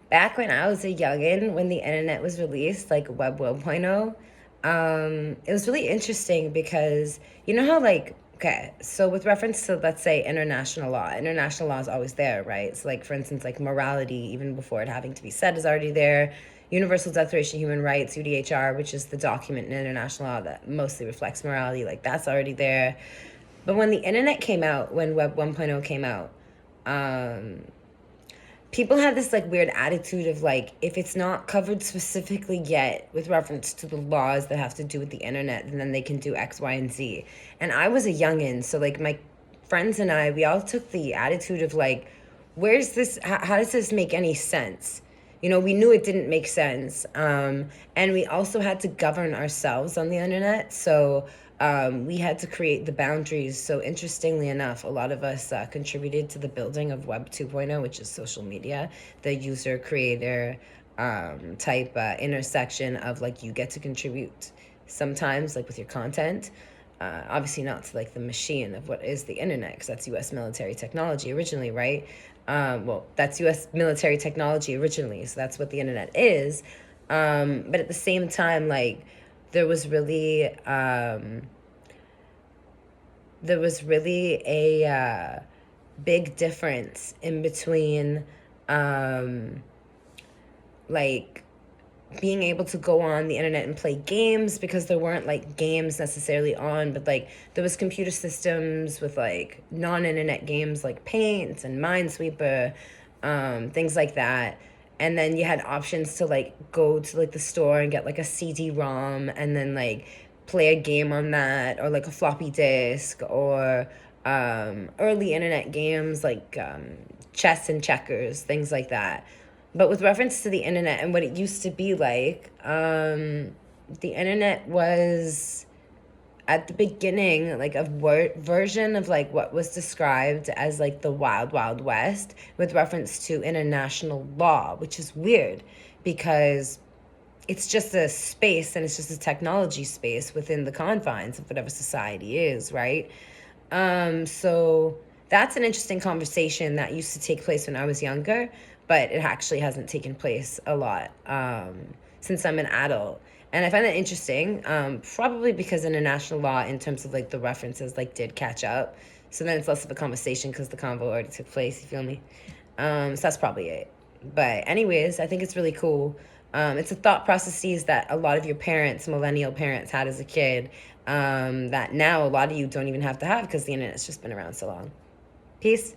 back when I was a youngin, when the internet was released, like Web 1.0, it was really interesting because you know how like okay, so with reference to let's say international law is always there, right? So like for instance, like morality, even before it having to be said, is already there. Universal Declaration of Human Rights, UDHR, which is the document in international law that mostly reflects morality, like that's already there. But when the internet came out, when Web 1.0 came out, um, people have this like weird attitude of like if it's not covered specifically yet with reference to the laws that have to do with the internet, then they can do X, Y, and Z. And I was a youngin, so like my friends and I, we all took the attitude of like, where's this? How does this make any sense? You know, we knew it didn't make sense. And we also had to govern ourselves on the internet. So we had to create the boundaries. So interestingly enough, a lot of us contributed to the building of Web 2.0, which is social media, the user creator type intersection of like you get to contribute sometimes like with your content. Obviously not to like the machine of what is the internet, because that's U.S. military technology originally, right? Well, that's U.S. military technology originally, so that's what the internet is. But at the same time, like there was really there was really a big difference in between um, like being able to go on the internet and play games, because there weren't like games necessarily on, but like there was computer systems with like non-internet games like Paint and Minesweeper, things like that. And then you had options to like go to like the store and get like a CD-ROM and then like play a game on that, or like a floppy disk, or early internet games like chess and checkers, things like that. But with reference to the internet and what it used to be like, the internet was at the beginning like a version of like what was described as like the wild wild west with reference to international law, which is weird because it's just a space and it's just a technology space within the confines of whatever society is, right? So that's an interesting conversation that used to take place when I was younger, but it actually hasn't taken place a lot since I'm an adult. And I find that interesting, probably because international law, in terms of like the references, like did catch up. So then it's less of a conversation because the convo already took place. You feel me? So that's probably it. But anyways, I think it's really cool. It's a thought processes that a lot of your parents, millennial parents, had as a kid, that now a lot of you don't even have to have because the internet's just been around so long. Peace.